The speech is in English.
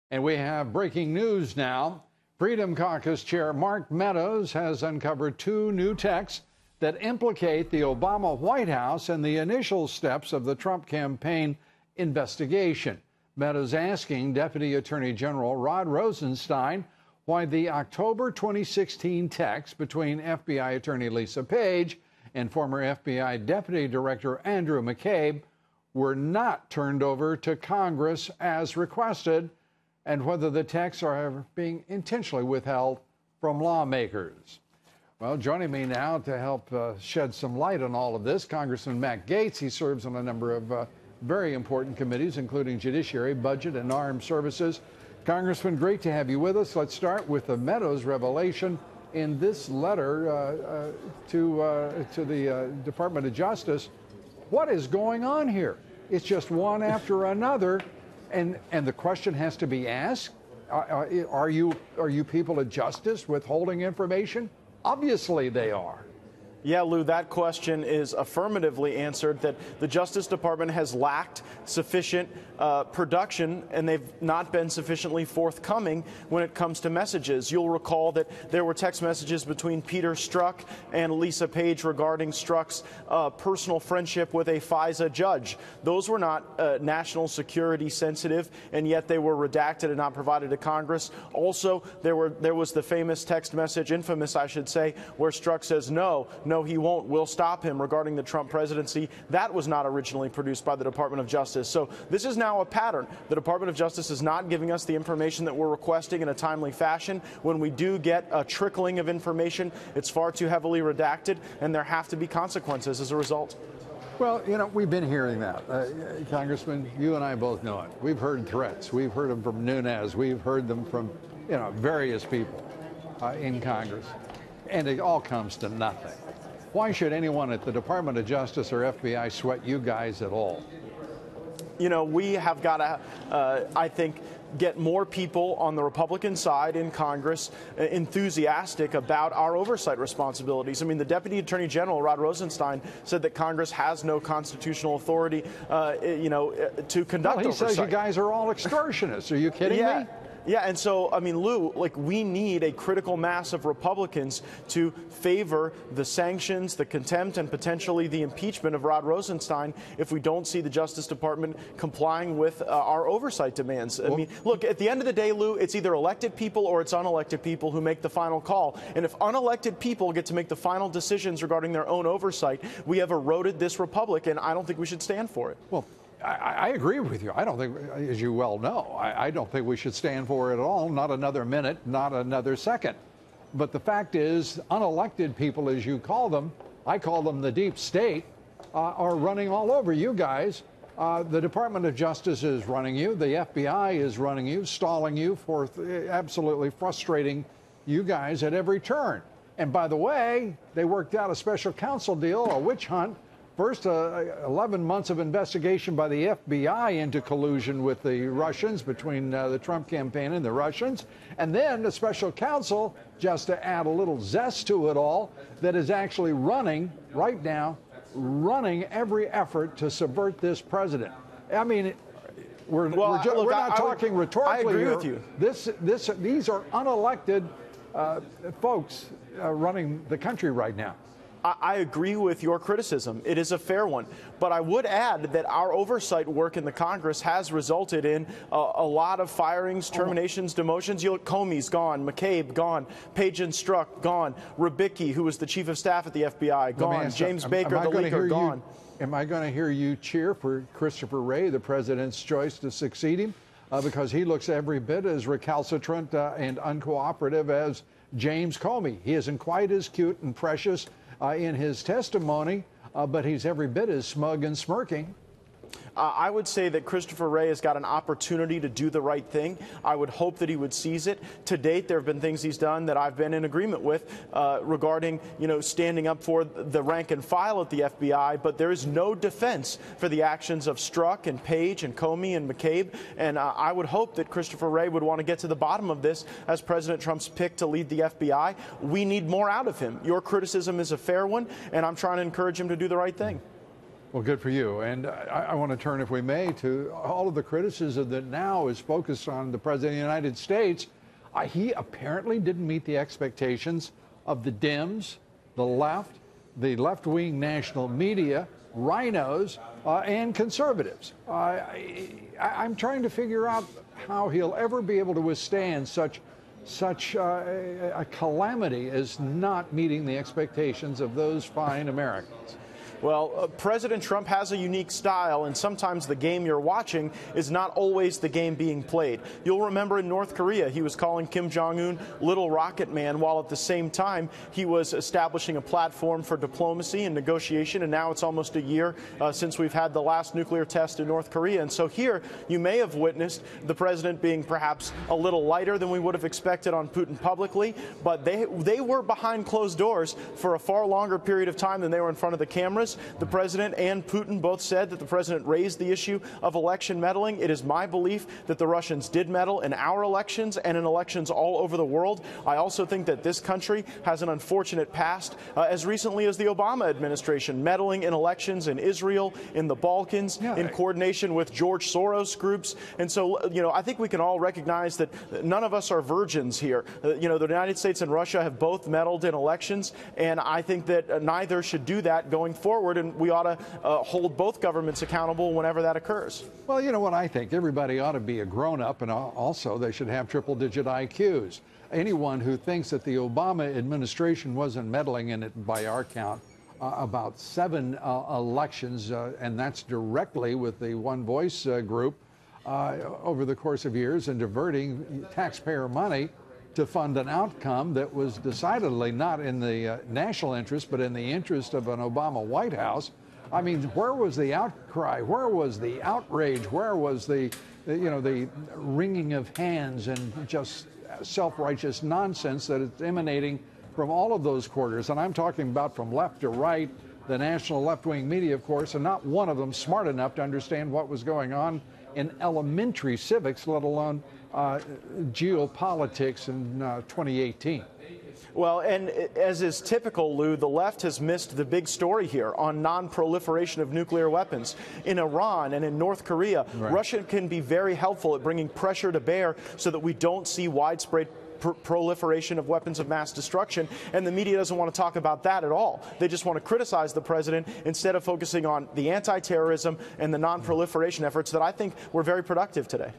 And we have breaking news now. Freedom Caucus Chair Mark Meadows has uncovered two new texts that implicate the Obama White House and the initial steps of the Trump campaign investigation. Meadows asking Deputy Attorney General Rod Rosenstein why the October 2016 text between FBI Attorney Lisa Page and former FBI Deputy Director Andrew McCabe were not turned over to Congress as requested, and whether the texts are being intentionally withheld from lawmakers. Well, joining me now to help shed some light on all of this, Congressman Matt Gaetz. He serves on a number of very important committees, including Judiciary, Budget, and Armed Services. Congressman, great to have you with us. Let's start with the Meadows revelation in this letter to the Department of Justice. What is going on here? It's just one after another. And the question has to be asked, are you people at Justice withholding information? Obviously they are. Yeah, Lou, that question is affirmatively answered, that the Justice Department has lacked sufficient production, and they've not been sufficiently forthcoming when it comes to messages. You'll recall that there were text messages between Peter Strzok and Lisa Page regarding Strzok's personal friendship with a FISA judge. Those were not national security sensitive, and yet they were redacted and not provided to Congress. Also, there was the famous text message, infamous I should say, where Strzok says, no, he won't, we'll stop him, regarding the Trump presidency. That was not originally produced by the Department of Justice. So this is now a pattern. The Department of Justice is not giving us the information that we're requesting in a timely fashion. When we do get a trickling of information, it's far too heavily redacted, and there have to be consequences as a result. Well, you know, we've been hearing that. Congressman, you and I both know it. We've heard threats. We've heard them from Nunes. We've heard them from, various people in Congress. And it all comes to nothing. Why should anyone at the Department of Justice or FBI sweat you guys at all? You know, we have got to, I think, get more people on the Republican side in Congress enthusiastic about our oversight responsibilities. I mean, the Deputy Attorney General, Rod Rosenstein, said that Congress has no constitutional authority, to conduct oversight. He says you guys are all extortionists. Are you kidding me? Yeah, and so, I mean, Lou, we need a critical mass of Republicans to favor the sanctions, the contempt, and potentially the impeachment of Rod Rosenstein if we don't see the Justice Department complying with our oversight demands. I mean, look, at the end of the day, Lou, it's either elected people or it's unelected people who make the final call. And if unelected people get to make the final decisions regarding their own oversight, we have eroded this republic, and I don't think we should stand for it. Well, I agree with you. I don't think, as you well know, I don't think we should stand for it at all. Not another minute, not another second. But the fact is, unelected people, as you call them, I call them the deep state, are running all over you guys. The Department of Justice is running you. The FBI is running you, stalling you, for absolutely frustrating you guys at every turn. And by the way, they worked out a special counsel deal, a witch hunt. First, 11 months of investigation by the FBI into collusion with the Russians, between the Trump campaign and the Russians, and then a special counsel, just to add a little zest to it all, that is actually running, right now, running every effort to subvert this president. I mean, we're not talking rhetorically here. I agree with you. These are unelected folks running the country right now. I agree with your criticism. It is a fair one. But I would add that our oversight work in the Congress has resulted in a lot of firings, terminations, demotions. You look, Comey's gone, McCabe gone, Page and Strzok gone, Rubicki, who was the chief of staff at the FBI, gone, James Baker, the leaker, gone. Am I going to hear you cheer for Christopher Wray, the president's choice to succeed him? Because he looks every bit as recalcitrant and uncooperative as James Comey. He isn't quite as cute and precious in his testimony, but he's every bit as smug and smirking. I would say that Christopher Wray has got an opportunity to do the right thing. I would hope that he would seize it. To date, there have been things he's done that I've been in agreement with regarding, standing up for the rank and file at the FBI. But there is no defense for the actions of Strzok and Page and Comey and McCabe. And I would hope that Christopher Wray would want to get to the bottom of this as President Trump's pick to lead the FBI. We need more out of him. Your criticism is a fair one, and I'm trying to encourage him to do the right thing. Well, good for you. And I want to turn, if we may, to all of the criticism that now is focused on the President of the United States. He apparently didn't meet the expectations of the Dems, the left-wing national media, rhinos, and conservatives. I'm trying to figure out how he'll ever be able to withstand such a calamity as not meeting the expectations of those fine Americans. Well, President Trump has a unique style, and sometimes the game you're watching is not always the game being played. You'll remember in North Korea, he was calling Kim Jong-un Little Rocket Man, while at the same time he was establishing a platform for diplomacy and negotiation, and now it's almost a year since we've had the last nuclear test in North Korea. And so here you may have witnessed the president being perhaps a little lighter than we would have expected on Putin publicly, but they were behind closed doors for a far longer period of time than they were in front of the cameras. The president and Putin both said that the president raised the issue of election meddling. It is my belief that the Russians did meddle in our elections and in elections all over the world. I also think that this country has an unfortunate past, as recently as the Obama administration, meddling in elections in Israel, in the Balkans, in coordination with George Soros groups. And so, I think we can all recognize that none of us are virgins here. The United States and Russia have both meddled in elections, and I think that neither should do that going forward. And we ought to hold both governments accountable whenever that occurs. Well, you know what I think? Everybody ought to be a grown-up, and also they should have triple-digit IQs. Anyone who thinks that the Obama administration wasn't meddling in it, by our count, about 7 elections, and that's directly with the One Voice group over the course of years, and diverting taxpayer money to fund an outcome that was decidedly not in the national interest, but in the interest of an Obama White House. I mean, where was the outcry? Where was the outrage? Where was the wringing of hands and just self-righteous nonsense that is emanating from all of those quarters? And I'm talking about from left to right, the national left-wing media, of course, and not one of them smart enough to understand what was going on in elementary civics, let alone geopolitics in 2018. Well, and as is typical, Lou, the left has missed the big story here on non-proliferation of nuclear weapons. In Iran and in North Korea, Russia can be very helpful at bringing pressure to bear so that we don't see widespread proliferation of weapons of mass destruction, and the media doesn't want to talk about that at all. They just want to criticize the president instead of focusing on the anti-terrorism and the non-proliferation efforts that I think were very productive today.